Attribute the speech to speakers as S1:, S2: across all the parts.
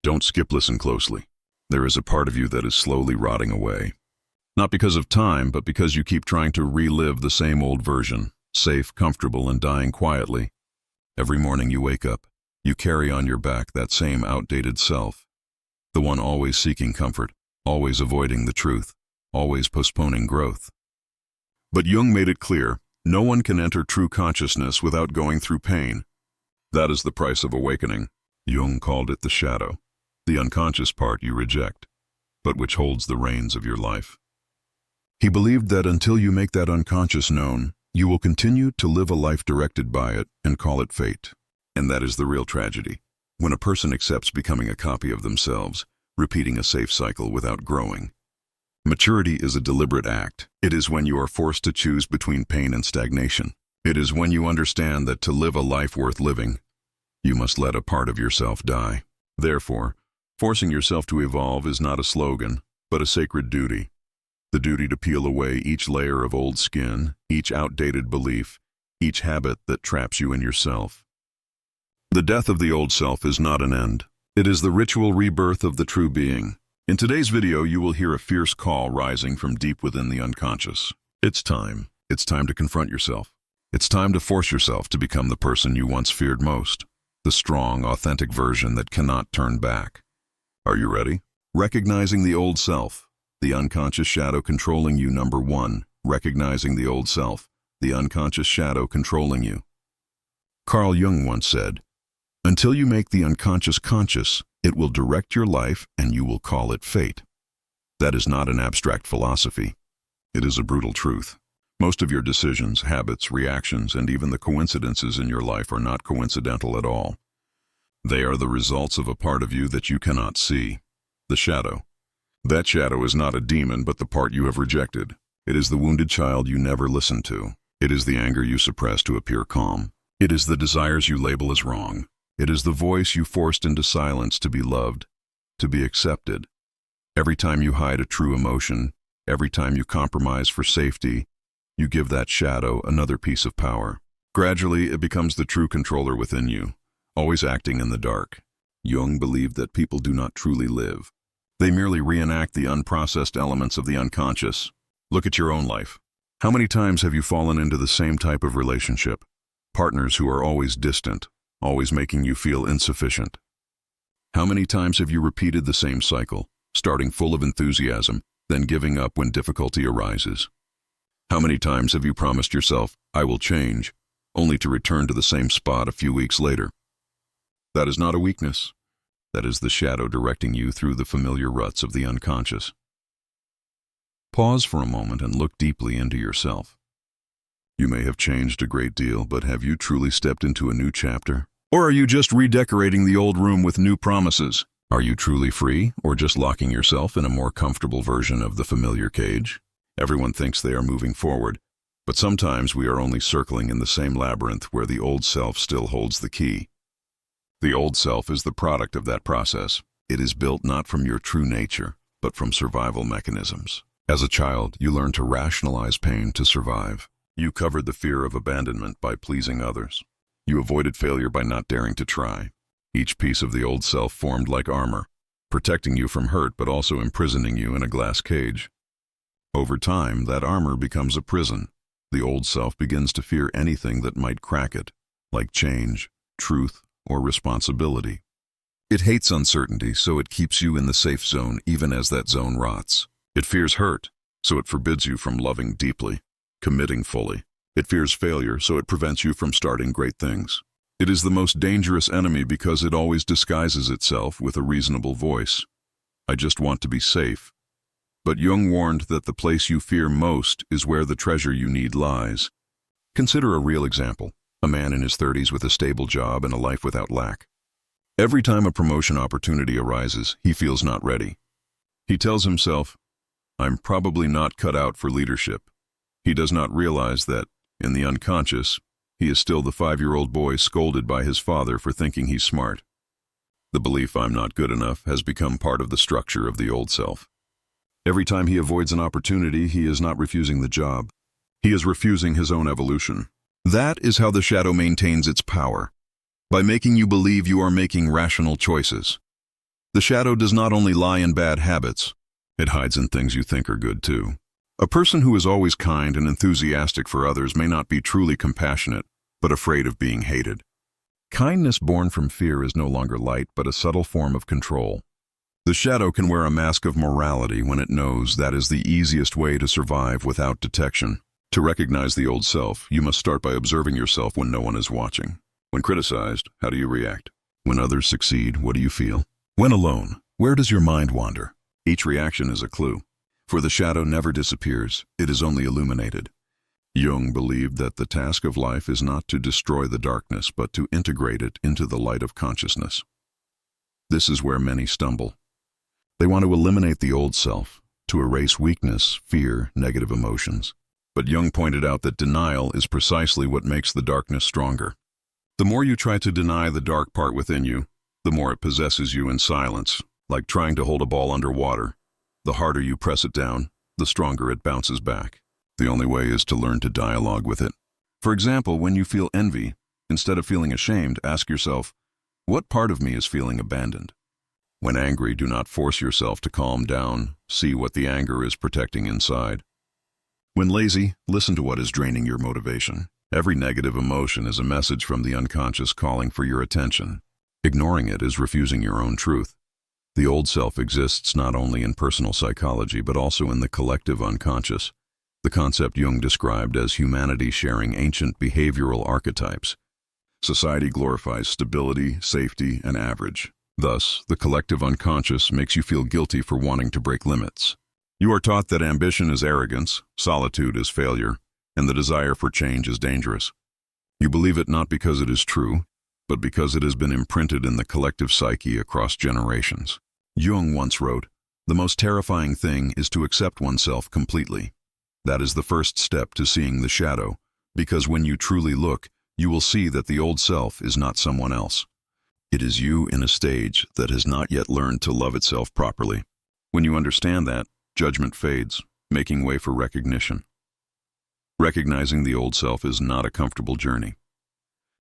S1: Don't skip, listen closely. There is a part of you that is slowly rotting away. Not because of time, but because you keep trying to relive the same old version, safe, comfortable, and dying quietly. Every morning you wake up, you carry on your back that same outdated self, the one always seeking comfort, always avoiding the truth, always postponing growth. But Jung made it clear, no one can enter true consciousness without going through pain. That is the price of awakening. Jung called it the shadow, the unconscious part you reject, but which holds the reins of your life. He believed that until you make that unconscious known, you will continue to live a life directed by it and call it fate. And that is the real tragedy. When a person accepts becoming a copy of themselves, repeating a safe cycle without growing. Maturity is a deliberate act. It is when you are forced to choose between pain and stagnation. It is when you understand that to live a life worth living, you must let a part of yourself die. Therefore, forcing yourself to evolve is not a slogan, but a sacred duty. The duty to peel away each layer of old skin, each outdated belief, each habit that traps you in yourself. The death of the old self is not an end. It is the ritual rebirth of the true being. In today's video, you will hear a fierce call rising from deep within the unconscious. It's time. It's time to confront yourself. It's time to force yourself to become the person you once feared most. The strong, authentic version that cannot turn back. Are you ready? Recognizing the old self. The unconscious shadow controlling you. Number 1. Recognizing the old self. The unconscious shadow controlling you. Carl Jung once said, "Until you make the unconscious conscious, it will direct your life and you will call it fate." That is not an abstract philosophy. It is a brutal truth. Most of your decisions, habits, reactions, and even the coincidences in your life are not coincidental at all. They are the results of a part of you that you cannot see, the shadow. That shadow is not a demon, but the part you have rejected. It is the wounded child you never listened to. It is the anger you suppress to appear calm. It is the desires you label as wrong. It is the voice you forced into silence to be loved, to be accepted. Every time you hide a true emotion, every time you compromise for safety, you give that shadow another piece of power. Gradually, it becomes the true controller within you, always acting in the dark. Jung believed that people do not truly live. They merely reenact the unprocessed elements of the unconscious. Look at your own life. How many times have you fallen into the same type of relationship? Partners who are always distant, always making you feel insufficient. How many times have you repeated the same cycle, starting full of enthusiasm, then giving up when difficulty arises? How many times have you promised yourself, "I will change," only to return to the same spot a few weeks later? That is not a weakness. That is the shadow directing you through the familiar ruts of the unconscious. Pause for a moment and look deeply into yourself. You may have changed a great deal, but have you truly stepped into a new chapter? Or are you just redecorating the old room with new promises? Are you truly free, or just locking yourself in a more comfortable version of the familiar cage? Everyone thinks they are moving forward, but sometimes we are only circling in the same labyrinth where the old self still holds the key. The old self is the product of that process. It is built not from your true nature, but from survival mechanisms. As a child, you learned to rationalize pain to survive. You covered the fear of abandonment by pleasing others. You avoided failure by not daring to try. Each piece of the old self formed like armor, protecting you from hurt but also imprisoning you in a glass cage. Over time, that armor becomes a prison. The old self begins to fear anything that might crack it, like change, truth, or responsibility. It hates uncertainty, so it keeps you in the safe zone even as that zone rots. It fears hurt, so it forbids you from loving deeply, committing fully. It fears failure, so it prevents you from starting great things. It is the most dangerous enemy because it always disguises itself with a reasonable voice. "I just want to be safe." But Jung warned that the place you fear most is where the treasure you need lies. Consider a real example. A man in his 30s with a stable job and a life without lack. Every time a promotion opportunity arises, he feels not ready. He tells himself, "I'm probably not cut out for leadership." He does not realize that, in the unconscious, he is still the 5-year-old boy scolded by his father for thinking he's smart. The belief "I'm not good enough" has become part of the structure of the old self. Every time he avoids an opportunity, he is not refusing the job. He is refusing his own evolution. That is how the shadow maintains its power, by making you believe you are making rational choices. The shadow does not only lie in bad habits, it hides in things you think are good too. A person who is always kind and enthusiastic for others may not be truly compassionate, but afraid of being hated. Kindness born from fear is no longer light, but a subtle form of control. The shadow can wear a mask of morality when it knows that is the easiest way to survive without detection. To recognize the old self, you must start by observing yourself when no one is watching. When criticized, how do you react? When others succeed, what do you feel? When alone, where does your mind wander? Each reaction is a clue. For the shadow never disappears, it is only illuminated. Jung believed that the task of life is not to destroy the darkness, but to integrate it into the light of consciousness. This is where many stumble. They want to eliminate the old self, to erase weakness, fear, negative emotions. But Jung pointed out that denial is precisely what makes the darkness stronger. The more you try to deny the dark part within you, the more it possesses you in silence, like trying to hold a ball underwater. The harder you press it down, the stronger it bounces back. The only way is to learn to dialogue with it. For example, when you feel envy, instead of feeling ashamed, ask yourself, what part of me is feeling abandoned? When angry, do not force yourself to calm down. See what the anger is protecting inside. When lazy, listen to what is draining your motivation. Every negative emotion is a message from the unconscious calling for your attention. Ignoring it is refusing your own truth. The old self exists not only in personal psychology, but also in the collective unconscious, the concept Jung described as humanity sharing ancient behavioral archetypes. Society glorifies stability, safety, and average. Thus, the collective unconscious makes you feel guilty for wanting to break limits. You are taught that ambition is arrogance, solitude is failure, and the desire for change is dangerous. You believe it not because it is true, but because it has been imprinted in the collective psyche across generations. Jung once wrote, "The most terrifying thing is to accept oneself completely. That is the first step to seeing the shadow, because when you truly look, you will see that the old self is not someone else. It is you in a stage that has not yet learned to love itself properly. When you understand that, judgment fades, making way for recognition. Recognizing the old self is not a comfortable journey.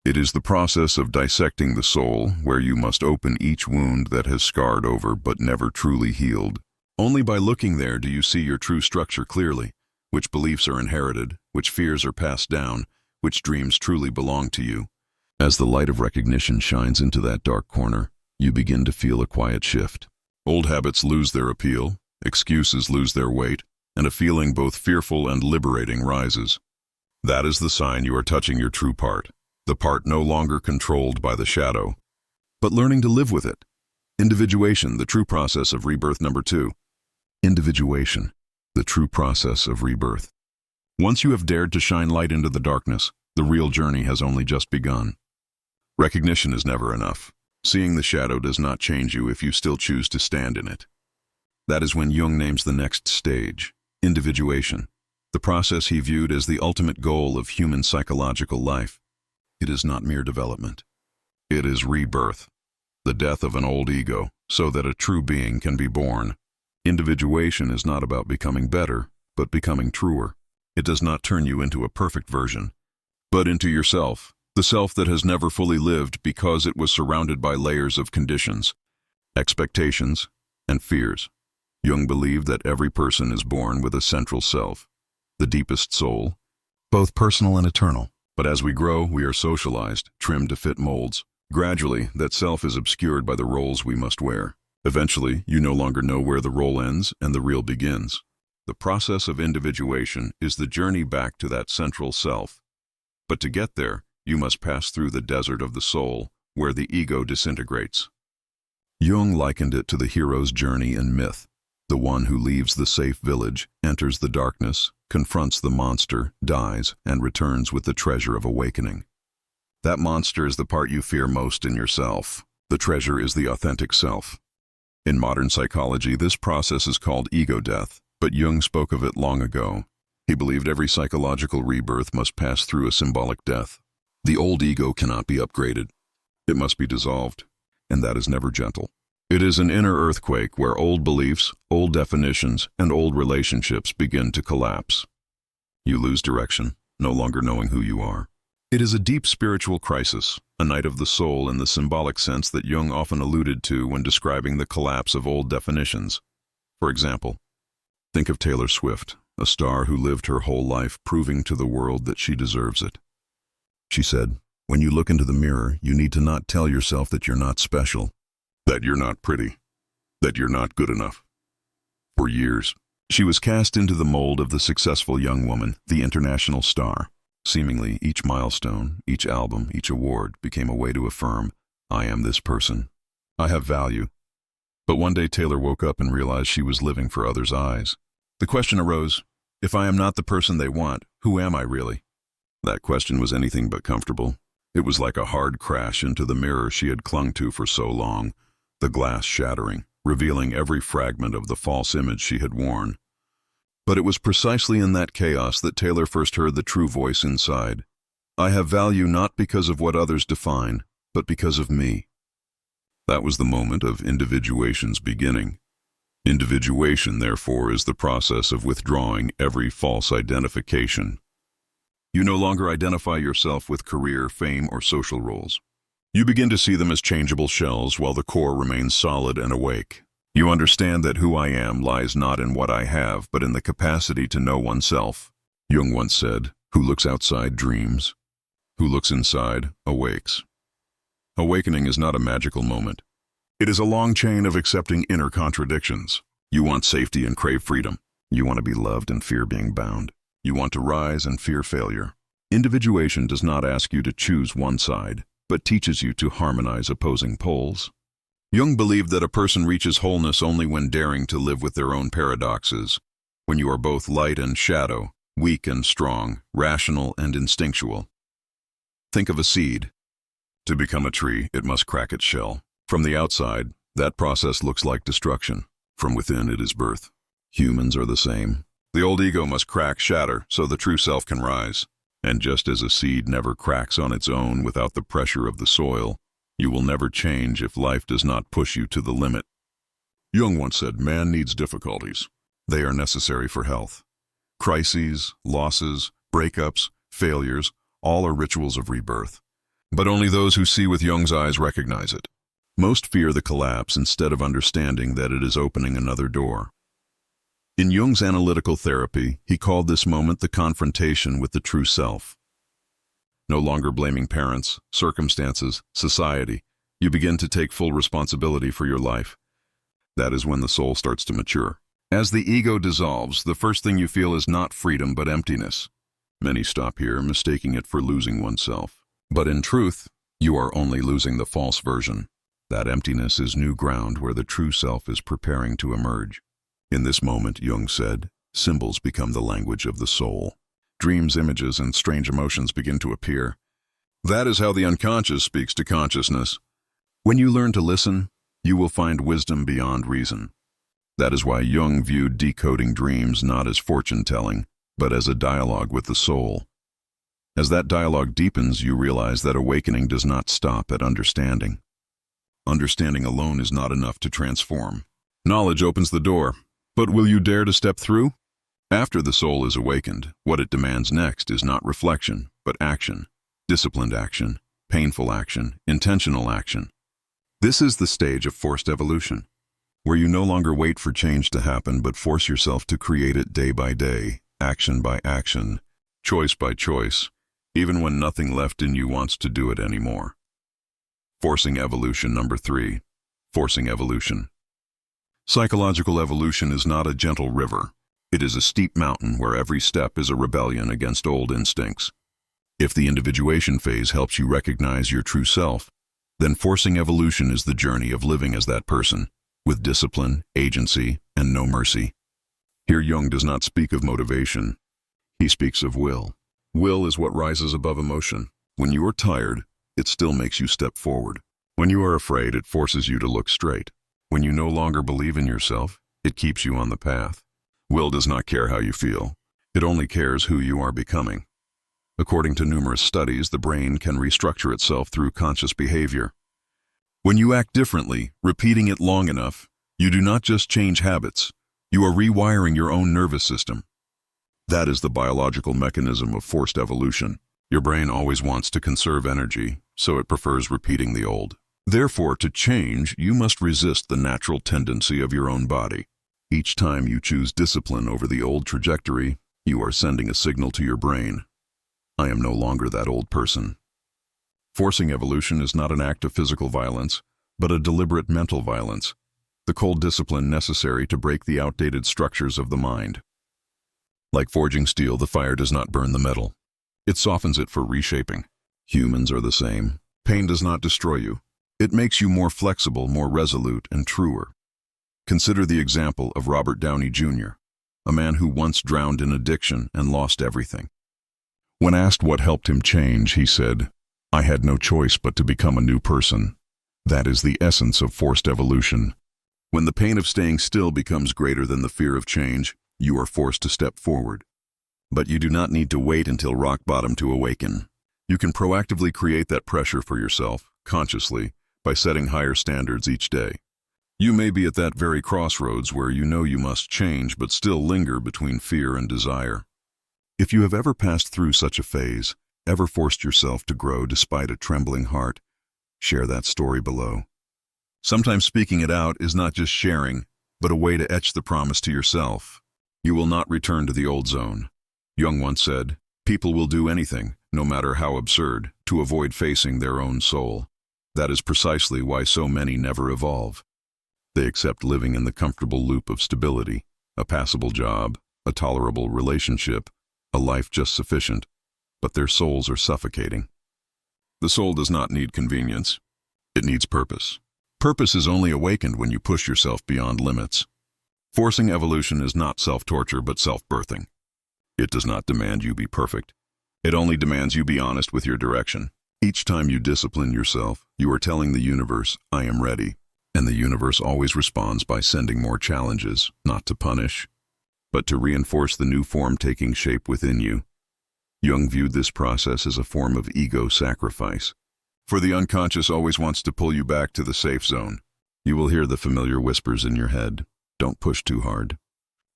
S1: It is the process of dissecting the soul, where you must open each wound that has scarred over but never truly healed. Only by looking there do you see your true structure clearly, which beliefs are inherited, which fears are passed down, which dreams truly belong to you. As the light of recognition shines into that dark corner, you begin to feel a quiet shift. Old habits lose their appeal, excuses lose their weight, and a feeling both fearful and liberating rises. That is the sign you are touching your true part, the part no longer controlled by the shadow, but learning to live with it. Individuation, the true process of rebirth. Number 2. Individuation, the true process of rebirth. Once you have dared to shine light into the darkness, the real journey has only just begun. Recognition is never enough. Seeing the shadow does not change you if you still choose to stand in it. That is when Jung names the next stage, individuation, the process he viewed as the ultimate goal of human psychological life. It is not mere development. It is rebirth, the death of an old ego, so that a true being can be born. Individuation is not about becoming better, but becoming truer. It does not turn you into a perfect version, but into yourself, the self that has never fully lived because it was surrounded by layers of conditions, expectations, and fears. Jung believed that every person is born with a central self, the deepest soul, both personal and eternal. But as we grow, we are socialized, trimmed to fit molds. Gradually, that self is obscured by the roles we must wear. Eventually, you no longer know where the role ends and the real begins. The process of individuation is the journey back to that central self. But to get there, you must pass through the desert of the soul, where the ego disintegrates. Jung likened it to the hero's journey in myth. The one who leaves the safe village, enters the darkness, confronts the monster, dies, and returns with the treasure of awakening. That monster is the part you fear most in yourself. The treasure is the authentic self. In modern psychology, this process is called ego death, but Jung spoke of it long ago. He believed every psychological rebirth must pass through a symbolic death. The old ego cannot be upgraded. It must be dissolved, and that is never gentle. It is an inner earthquake where old beliefs, old definitions, and old relationships begin to collapse. You lose direction, no longer knowing who you are. It is a deep spiritual crisis, a night of the soul in the symbolic sense that Jung often alluded to when describing the collapse of old definitions. For example, think of Taylor Swift, a star who lived her whole life proving to the world that she deserves it. She said, "When you look into the mirror, you need to not tell yourself that you're not special, that you're not pretty, that you're not good enough." For years, she was cast into the mold of the successful young woman, the international star. Seemingly, each milestone, each album, each award became a way to affirm, "I am this person. I have value." But one day Taylor woke up and realized she was living for others' eyes. The question arose, if I am not the person they want, who am I really? That question was anything but comfortable. It was like a hard crash into the mirror she had clung to for so long, the glass shattering, revealing every fragment of the false image she had worn. But it was precisely in that chaos that Taylor first heard the true voice inside. I have value not because of what others define, but because of me. That was the moment of individuation's beginning. Individuation, therefore, is the process of withdrawing every false identification. You no longer identify yourself with career, fame, or social roles. You begin to see them as changeable shells while the core remains solid and awake. You understand that who I am lies not in what I have, but in the capacity to know oneself. Jung once said, "Who looks outside dreams. Who looks inside awakes." Awakening is not a magical moment. It is a long chain of accepting inner contradictions. You want safety and crave freedom. You want to be loved and fear being bound. You want to rise and fear failure. Individuation does not ask you to choose one side, but teaches you to harmonize opposing poles. Jung believed that a person reaches wholeness only when daring to live with their own paradoxes, when you are both light and shadow, weak and strong, rational and instinctual. Think of a seed. To become a tree, it must crack its shell. From the outside, that process looks like destruction. From within, it is birth. Humans are the same. The old ego must crack, shatter, so the true self can rise. And just as a seed never cracks on its own without the pressure of the soil, you will never change if life does not push you to the limit. Jung once said, man needs difficulties. They are necessary for health. Crises, losses, breakups, failures, all are rituals of rebirth. But only those who see with Jung's eyes recognize it. Most fear the collapse instead of understanding that it is opening another door. In Jung's analytical therapy, he called this moment the confrontation with the true self. No longer blaming parents, circumstances, society, you begin to take full responsibility for your life. That is when the soul starts to mature. As the ego dissolves, the first thing you feel is not freedom but emptiness. Many stop here, mistaking it for losing oneself. But in truth, you are only losing the false version. That emptiness is new ground where the true self is preparing to emerge. In this moment, Jung said, symbols become the language of the soul. Dreams, images, and strange emotions begin to appear. That is how the unconscious speaks to consciousness. When you learn to listen, you will find wisdom beyond reason. That is why Jung viewed decoding dreams not as fortune-telling, but as a dialogue with the soul. As that dialogue deepens, you realize that awakening does not stop at understanding. Understanding alone is not enough to transform. Knowledge opens the door, but will you dare to step through? After the soul is awakened, what it demands next is not reflection, but action. Disciplined action, painful action, intentional action. This is the stage of forced evolution, where you no longer wait for change to happen, but force yourself to create it day by day, action by action, choice by choice, even when nothing left in you wants to do it anymore. Forcing evolution number 3. Forcing evolution. Psychological evolution is not a gentle river. It is a steep mountain where every step is a rebellion against old instincts. If the individuation phase helps you recognize your true self, then forcing evolution is the journey of living as that person, with discipline, agency, and no mercy. Here Jung does not speak of motivation. He speaks of will. Will is what rises above emotion. When you are tired, it still makes you step forward. When you are afraid, it forces you to look straight. When you no longer believe in yourself, it keeps you on the path. Will does not care how you feel. It only cares who you are becoming. According to numerous studies, the brain can restructure itself through conscious behavior. When you act differently, repeating it long enough, you do not just change habits, you are rewiring your own nervous system. That is the biological mechanism of forced evolution. Your brain always wants to conserve energy, so it prefers repeating the old. Therefore, to change, you must resist the natural tendency of your own body. Each time you choose discipline over the old trajectory, you are sending a signal to your brain. I am no longer that old person. Forcing evolution is not an act of physical violence, but a deliberate mental violence, the cold discipline necessary to break the outdated structures of the mind. Like forging steel, the fire does not burn the metal. It softens it for reshaping. Humans are the same. Pain does not destroy you. It makes you more flexible, more resolute, and truer. Consider the example of Robert Downey Jr., a man who once drowned in addiction and lost everything. When asked what helped him change, he said, "I had no choice but to become a new person." That is the essence of forced evolution. When the pain of staying still becomes greater than the fear of change, you are forced to step forward. But you do not need to wait until rock bottom to awaken. You can proactively create that pressure for yourself, consciously, by setting higher standards each day. You may be at that very crossroads where you know you must change but still linger between fear and desire. If you have ever passed through such a phase, ever forced yourself to grow despite a trembling heart, share that story below. Sometimes speaking it out is not just sharing, but a way to etch the promise to yourself. You will not return to the old zone. Jung once said, "People will do anything, no matter how absurd, to avoid facing their own soul." That is precisely why so many never evolve. They accept living in the comfortable loop of stability, a passable job, a tolerable relationship, a life just sufficient, but their souls are suffocating. The soul does not need convenience. It needs purpose. Purpose is only awakened when you push yourself beyond limits. Forcing evolution is not self-torture but self-birthing. It does not demand you be perfect. It only demands you be honest with your direction. Each time you discipline yourself, you are telling the universe, "I am ready." And the universe always responds by sending more challenges, not to punish, but to reinforce the new form taking shape within you. Jung viewed this process as a form of ego sacrifice. For the unconscious always wants to pull you back to the safe zone. You will hear the familiar whispers in your head. Don't push too hard.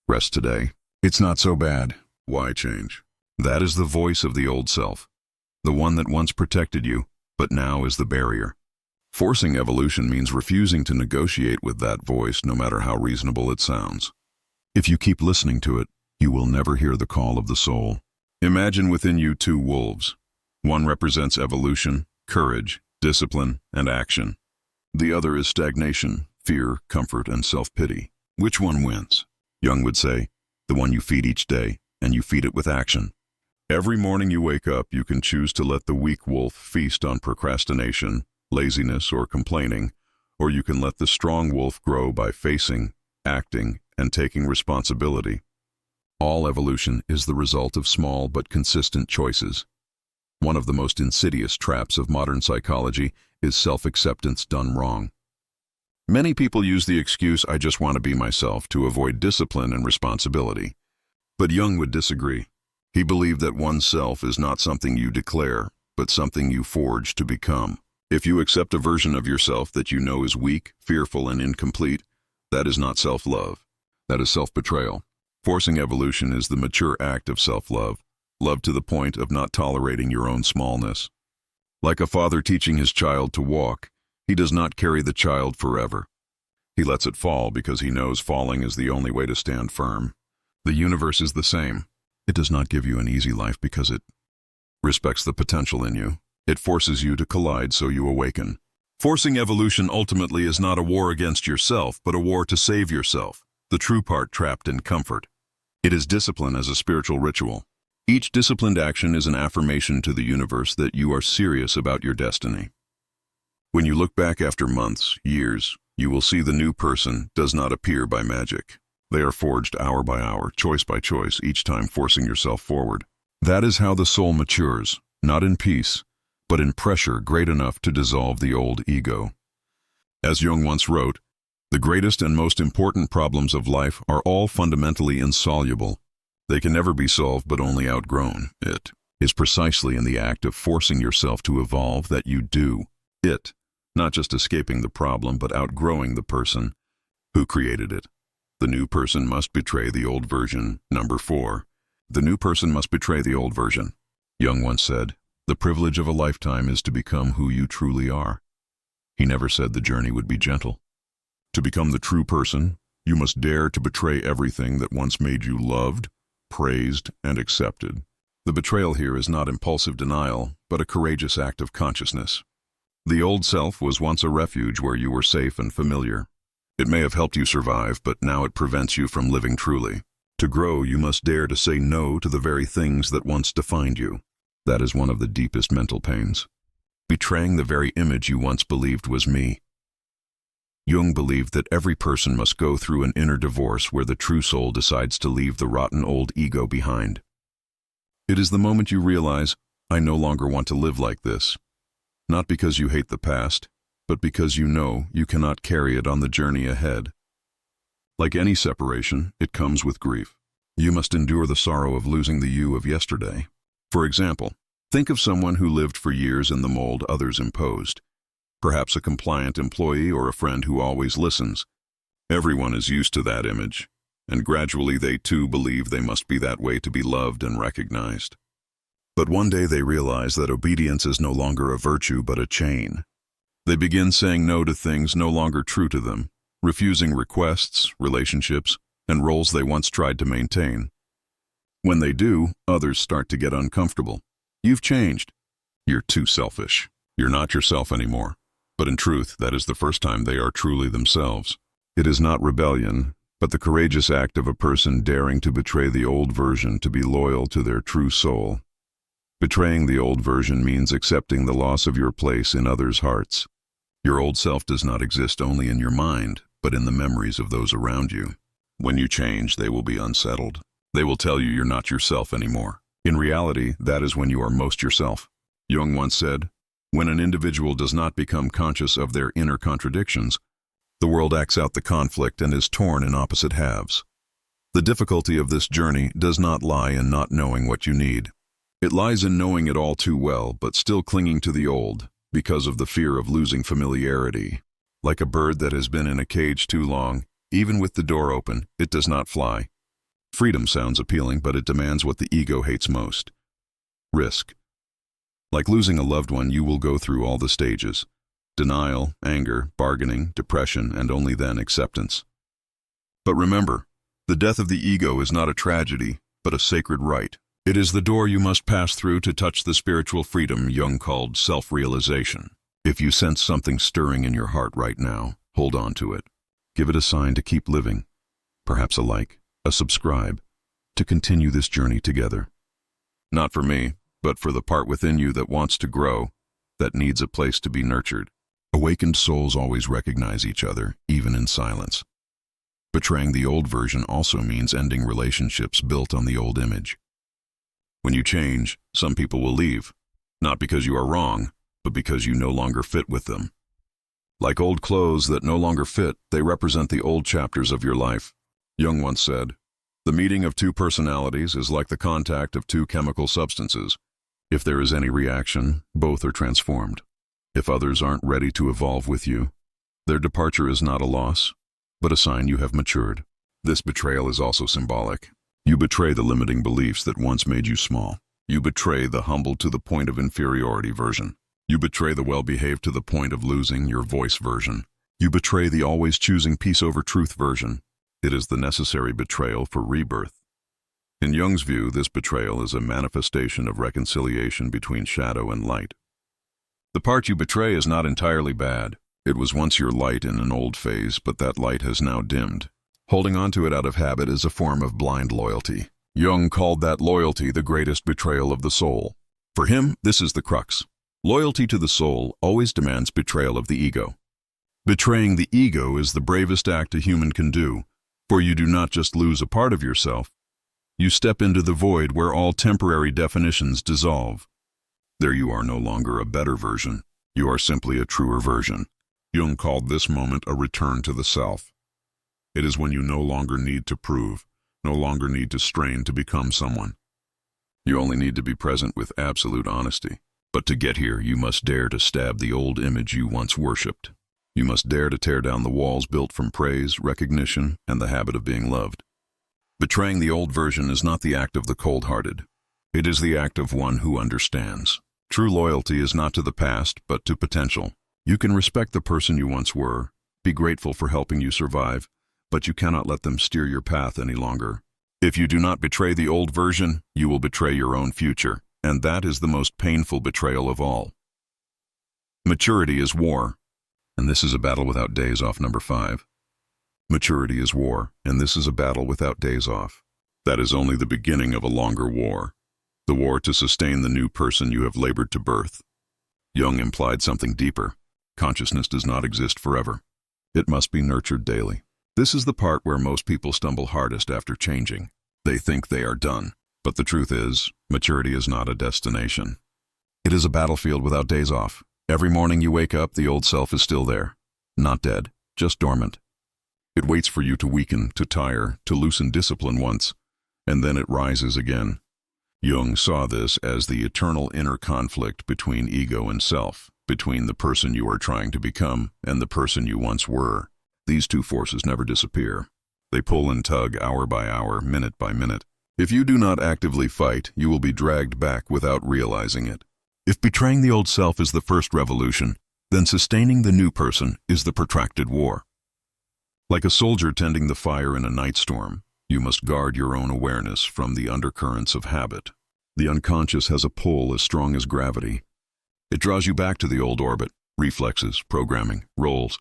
S1: Rest today. It's not so bad. Why change? That is the voice of the old self. The one that once protected you, but now is the barrier. Forcing evolution means refusing to negotiate with that voice no matter how reasonable it sounds. If you keep listening to it, you will never hear the call of the soul. Imagine within you two wolves. One represents evolution, courage, discipline, and action. The other is stagnation, fear, comfort, and self-pity. Which one wins? Jung would say, the one you feed each day, and you feed it with action. Every morning you wake up, you can choose to let the weak wolf feast on procrastination, laziness, or complaining, or you can let the strong wolf grow by facing, acting, and taking responsibility. All evolution is the result of small but consistent choices. One of the most insidious traps of modern psychology is self-acceptance done wrong. Many people use the excuse, "I just want to be myself," to avoid discipline and responsibility. But Jung would disagree. He believed that oneself is not something you declare, but something you forge to become. If you accept a version of yourself that you know is weak, fearful, and incomplete, that is not self-love. That is self-betrayal. Forcing evolution is the mature act of self-love, love to the point of not tolerating your own smallness. Like a father teaching his child to walk, he does not carry the child forever. He lets it fall because he knows falling is the only way to stand firm. The universe is the same. It does not give you an easy life because it respects the potential in you. It forces you to collide so you awaken. Forcing evolution ultimately is not a war against yourself, but a war to save yourself, the true part trapped in comfort. It is discipline as a spiritual ritual. Each disciplined action is an affirmation to the universe that you are serious about your destiny. When you look back after months, years, you will see the new person does not appear by magic. They are forged hour by hour, choice by choice, each time forcing yourself forward. That is how the soul matures, not in peace, but in pressure great enough to dissolve the old ego. As Jung once wrote, "The greatest and most important problems of life are all fundamentally insoluble. They can never be solved but only outgrown." It is precisely in the act of forcing yourself to evolve that you do it, not just escaping the problem but outgrowing the person who created it. The new person must betray the old version. Number 4. The new person must betray the old version. Jung once said, The privilege of a lifetime is to become who you truly are. He never said the journey would be gentle. To become the true person, you must dare to betray everything that once made you loved, praised, and accepted. The betrayal here is not impulsive denial, but a courageous act of consciousness. The old self was once a refuge where you were safe and familiar. It may have helped you survive, but now it prevents you from living truly. To grow, you must dare to say no to the very things that once defined you. That is one of the deepest mental pains. Betraying the very image you once believed was me. Jung believed that every person must go through an inner divorce where the true soul decides to leave the rotten old ego behind. It is the moment you realize, I no longer want to live like this. Not because you hate the past, but because you know you cannot carry it on the journey ahead. Like any separation, it comes with grief. You must endure the sorrow of losing the you of yesterday. For example, think of someone who lived for years in the mold others imposed. Perhaps a compliant employee or a friend who always listens. Everyone is used to that image, and gradually they too believe they must be that way to be loved and recognized. But one day they realize that obedience is no longer a virtue but a chain. They begin saying no to things no longer true to them, refusing requests, relationships, and roles they once tried to maintain. When they do, others start to get uncomfortable. You've changed. You're too selfish. You're not yourself anymore. But in truth, that is the first time they are truly themselves. It is not rebellion, but the courageous act of a person daring to betray the old version to be loyal to their true soul. Betraying the old version means accepting the loss of your place in others' hearts. Your old self does not exist only in your mind, but in the memories of those around you. When you change, they will be unsettled. They will tell you you're not yourself anymore. In reality, that is when you are most yourself. Jung once said, when an individual does not become conscious of their inner contradictions, the world acts out the conflict and is torn in opposite halves. The difficulty of this journey does not lie in not knowing what you need. It lies in knowing it all too well, but still clinging to the old, because of the fear of losing familiarity. Like a bird that has been in a cage too long, even with the door open, it does not fly. Freedom sounds appealing, but it demands what the ego hates most: risk. Like losing a loved one, you will go through all the stages: denial, anger, bargaining, depression, and only then acceptance. But remember, the death of the ego is not a tragedy, but a sacred rite. It is the door you must pass through to touch the spiritual freedom Jung called self-realization. If you sense something stirring in your heart right now, hold on to it. Give it a sign to keep living. Perhaps a like, a subscribe, to continue this journey together. Not for me, but for the part within you that wants to grow, that needs a place to be nurtured. Awakened souls always recognize each other, even in silence. Betraying the old version also means ending relationships built on the old image. When you change, some people will leave, not because you are wrong, but because you no longer fit with them. Like old clothes that no longer fit, they represent the old chapters of your life. Jung once said, the meeting of two personalities is like the contact of two chemical substances. If there is any reaction, both are transformed. If others aren't ready to evolve with you, their departure is not a loss, but a sign you have matured. This betrayal is also symbolic. You betray the limiting beliefs that once made you small. You betray the humble to the point of inferiority version. You betray the well-behaved to the point of losing your voice version. You betray the always choosing peace over truth version. It is the necessary betrayal for rebirth. In Jung's view, this betrayal is a manifestation of reconciliation between shadow and light. The part you betray is not entirely bad. It was once your light in an old phase, but that light has now dimmed. Holding on to it out of habit is a form of blind loyalty. Jung called that loyalty the greatest betrayal of the soul. For him, this is the crux. Loyalty to the soul always demands betrayal of the ego. Betraying the ego is the bravest act a human can do, for you do not just lose a part of yourself. You step into the void where all temporary definitions dissolve. There you are no longer a better version. You are simply a truer version. Jung called this moment a return to the self. It is when you no longer need to prove, no longer need to strain to become someone. You only need to be present with absolute honesty. But to get here, you must dare to stab the old image you once worshipped. You must dare to tear down the walls built from praise, recognition, and the habit of being loved. Betraying the old version is not the act of the cold-hearted. It is the act of one who understands. True loyalty is not to the past, but to potential. You can respect the person you once were, be grateful for helping you survive, but you cannot let them steer your path any longer. If you do not betray the old version, you will betray your own future, and that is the most painful betrayal of all. Maturity is war, and this is a battle without days off. Number 5. Maturity is war, and this is a battle without days off. That is only the beginning of a longer war. The war to sustain the new person you have labored to birth. Jung implied something deeper. Consciousness does not exist forever. It must be nurtured daily. This is the part where most people stumble hardest after changing. They think they are done. But the truth is, maturity is not a destination. It is a battlefield without days off. Every morning you wake up, the old self is still there. Not dead, just dormant. It waits for you to weaken, to tire, to loosen discipline once, and then it rises again. Jung saw this as the eternal inner conflict between ego and self, between the person you are trying to become and the person you once were. These two forces never disappear. They pull and tug hour by hour, minute by minute. If you do not actively fight, you will be dragged back without realizing it. If betraying the old self is the first revolution, then sustaining the new person is the protracted war. Like a soldier tending the fire in a night storm, you must guard your own awareness from the undercurrents of habit. The unconscious has a pull as strong as gravity. It draws you back to the old orbit, reflexes, programming, roles.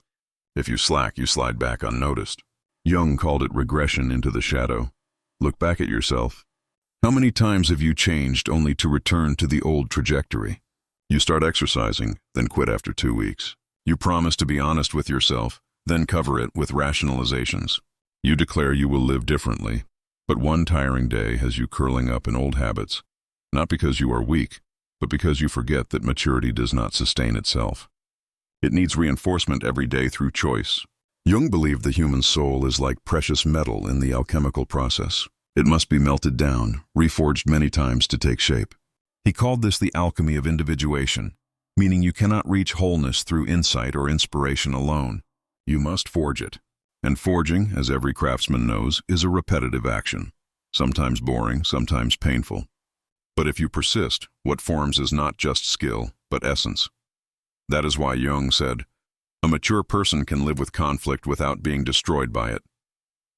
S1: If you slack, you slide back unnoticed. Jung called it regression into the shadow. Look back at yourself. How many times have you changed only to return to the old trajectory? You start exercising, then quit after 2 weeks. You promise to be honest with yourself, then cover it with rationalizations. You declare you will live differently, but one tiring day has you curling up in old habits, not because you are weak, but because you forget that maturity does not sustain itself. It needs reinforcement every day through choice. Jung believed the human soul is like precious metal in the alchemical process. It must be melted down, reforged many times to take shape. He called this the alchemy of individuation, meaning you cannot reach wholeness through insight or inspiration alone. You must forge it. And forging, as every craftsman knows, is a repetitive action, sometimes boring, sometimes painful. But if you persist, what forms is not just skill, but essence. That is why Jung said, a mature person can live with conflict without being destroyed by it.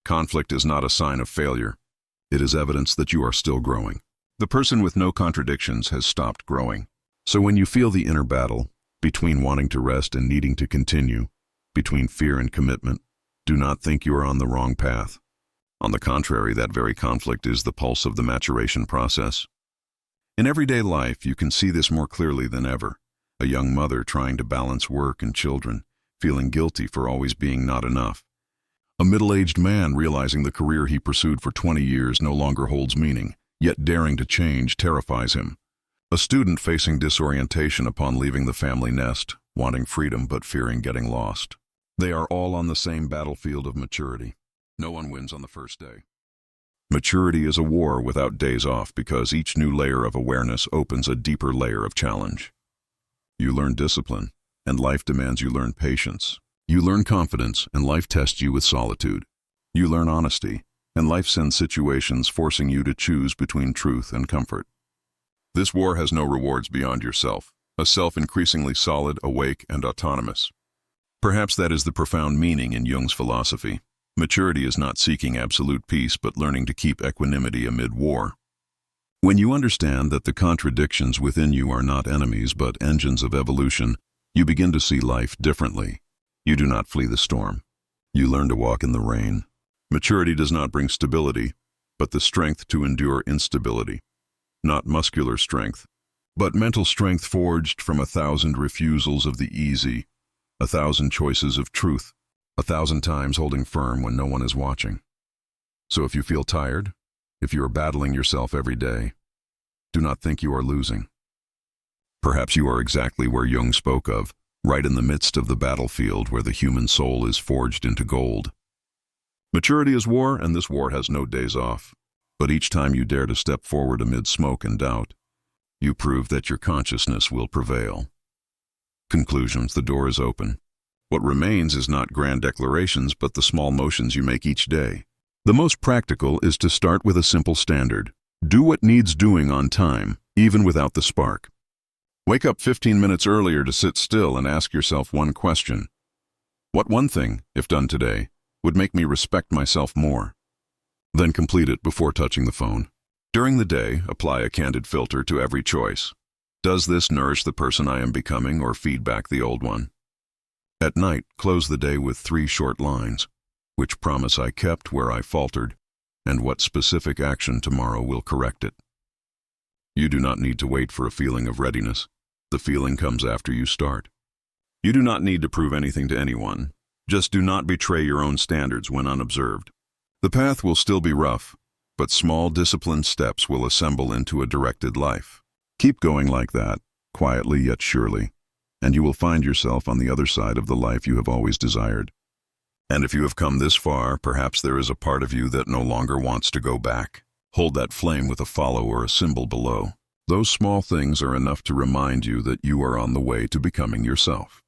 S1: Conflict is not a sign of failure. It is evidence that you are still growing. The person with no contradictions has stopped growing. So when you feel the inner battle, between wanting to rest and needing to continue, between fear and commitment, do not think you are on the wrong path. On the contrary, that very conflict is the pulse of the maturation process. In everyday life, you can see this more clearly than ever. A young mother trying to balance work and children, feeling guilty for always being not enough. A middle-aged man realizing the career he pursued for 20 years no longer holds meaning, yet daring to change terrifies him. A student facing disorientation upon leaving the family nest, wanting freedom but fearing getting lost. They are all on the same battlefield of maturity. No one wins on the first day. Maturity is a war without days off because each new layer of awareness opens a deeper layer of challenge. You learn discipline, and life demands you learn patience. You learn confidence, and life tests you with solitude. You learn honesty, and life sends situations forcing you to choose between truth and comfort. This war has no rewards beyond yourself, a self increasingly solid, awake, and autonomous. Perhaps that is the profound meaning in Jung's philosophy. Maturity is not seeking absolute peace, but learning to keep equanimity amid war. When you understand that the contradictions within you are not enemies, but engines of evolution, you begin to see life differently. You do not flee the storm. You learn to walk in the rain. Maturity does not bring stability, but the strength to endure instability. Not muscular strength, but mental strength forged from 1,000 refusals of the easy, 1,000 choices of truth, 1,000 times holding firm when no one is watching. So if you feel tired, if you are battling yourself every day, do not think you are losing. Perhaps you are exactly where Jung spoke of, right in the midst of the battlefield where the human soul is forged into gold. Maturity is war, and this war has no days off. But each time you dare to step forward amid smoke and doubt, you prove that your consciousness will prevail. Conclusions: the door is open. What remains is not grand declarations, but the small motions you make each day. The most practical is to start with a simple standard. Do what needs doing on time, even without the spark. Wake up 15 minutes earlier to sit still and ask yourself one question. What one thing, if done today, would make me respect myself more? Then complete it before touching the phone. During the day, apply a candid filter to every choice. Does this nourish the person I am becoming or feed back the old one? At night, close the day with 3 short lines. Which promise I kept where I faltered, and what specific action tomorrow will correct it. You do not need to wait for a feeling of readiness. The feeling comes after you start. You do not need to prove anything to anyone. Just do not betray your own standards when unobserved. The path will still be rough, but small disciplined steps will assemble into a directed life. Keep going like that, quietly yet surely, and you will find yourself on the other side of the life you have always desired. And if you have come this far, perhaps there is a part of you that no longer wants to go back. Hold that flame with a follow or a symbol below. Those small things are enough to remind you that you are on the way to becoming yourself.